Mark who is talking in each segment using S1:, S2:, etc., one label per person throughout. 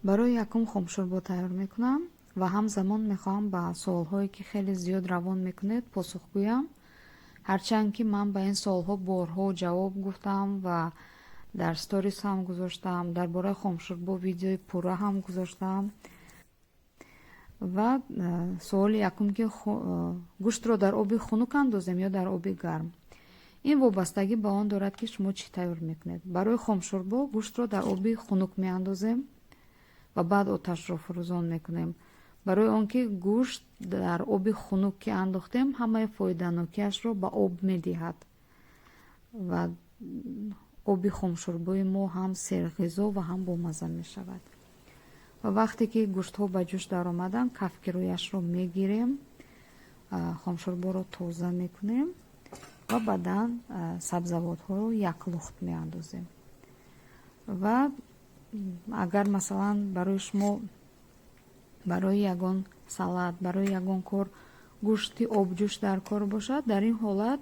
S1: барои якум хомшурбо тайёр мекунам ва ҳамзамон мехоҳам ба суолҳое ки хеле зиёд равон мекунед посух гӯям. ҳарчанд ки ман ба ин суолҳо борҳо ҷавоб гуфтам ва дар сторис ҳам гузоштам, дар бораи хомшурбо видеои пурра ҳам гузоштам. ва суоли якум ки гӯштро дар оби хунук андозем ё дар оби гарм. ин вобастагӣ ба он дорад ки шумо чӣ тайёр мекунед. барои хомшурбо гӯштро дар оби хунук меандозем ва баъд оташро фурӯзон мекунем. барои он ки гӯшт дар оби хунук ки андохтем ҳамаи фоиданокиашро ба об медиҳад ва оби хомшурбои мо ҳам серғизо ва ҳам бомаза мешавад. ва вақте ки гӯштҳо ба ҷӯш даромаданд кафкирояшро мегирем, хомшурборо тоза мекунем ва баъдан сабзавотҳоро як лухт меандозем. ва агар масалан барои шумо барои ягон салат, барои ягон кор гӯшти обҷӯш дар кор бошад, дар ин ҳолат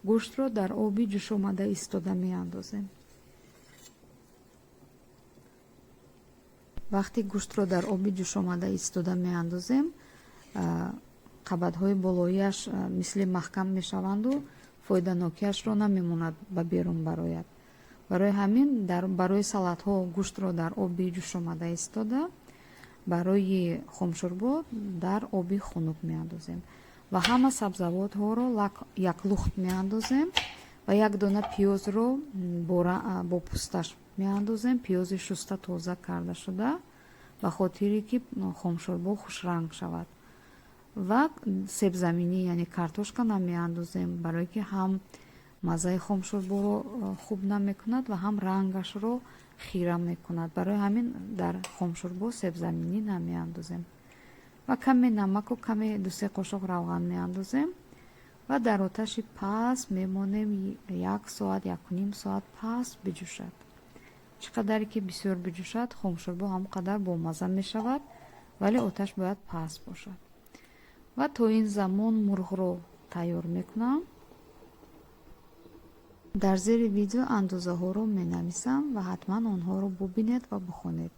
S1: гӯштро дар оби ҷӯшомада истода меандозем. вақте гӯштро дар оби ҷӯшомада истода меандозем, қабатҳои болояш мисли маҳкам мешаванду фоиданокиашро намемонад ба берун барояд. барои ҳамин барои салатҳо гӯштро дар оби ҷӯшомада истода, барои хомшурбо дар оби хунук меандозем ва ҳама сабзавотҳоро як лухт меандозем ва як дона пиёзро бо пӯсташ меандозем. пиёзи шуста тоза карда шуда ба хотире ки хомшурбо хушранг шавад. ва себзаминӣ яъне картошка намеандозем, барое ки ҳам маззаи хомшурборо хуб намекунад ва ҳам рангашро хира мекунад. барои ҳамин дар хомшурбо себзаминӣ намеандозем. ва каме намаку каме 2-3 қошоқ равған меандозем ва дар оташи паст мемонем 1 соат 1.5 соат паст биҷӯшад. чӣ қадаре ки бисёр биҷӯшад, хомшурбо ҳамон қадар бомазза мешавад, вале оташ бояд паст бошад. ва то ин замон мурғро тайёр мекунам. дар зери видео андозаҳоро менависам ва ҳатман онҳоро бубинед ва бихонед.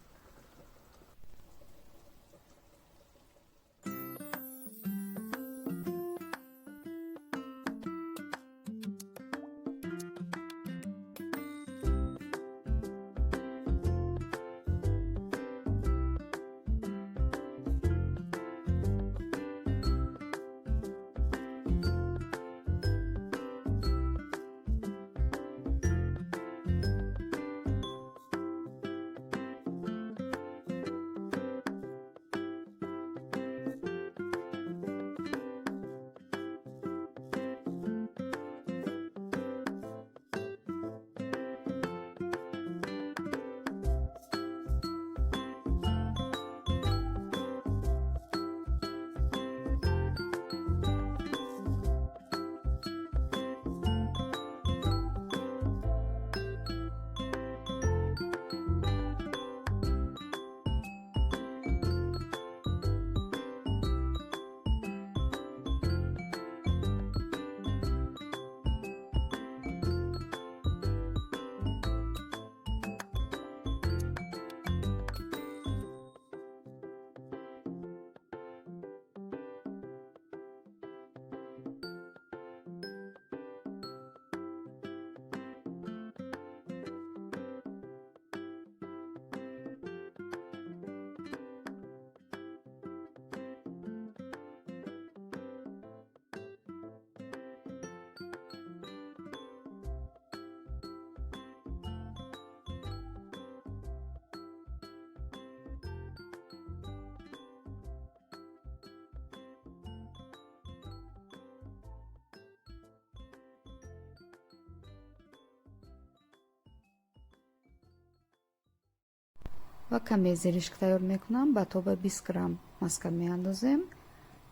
S1: ва каме зиришк тайёр мекунам. ба тоба 20 грамм маска меандозем.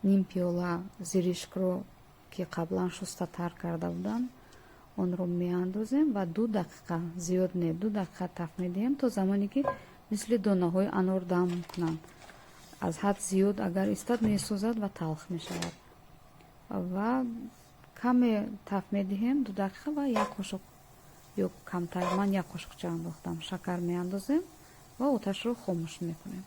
S1: ним пиёла зиришкро ки қаблан шустатар карда будам онро меандозем ва 2 дақиқа, зиёд не, 2 дақиқа таф медиҳем то замоне ки мисли донаҳои анор дам кунанд. аз ҳад зиёд агар истад месӯзад ва талх мешавад. ва каме таф медиҳем 2 дақиқа ва 1 қошуқ ё камтар, ман 1 қошуқча андохтам, шакар меандозем ва оташро хомӯш мекунем.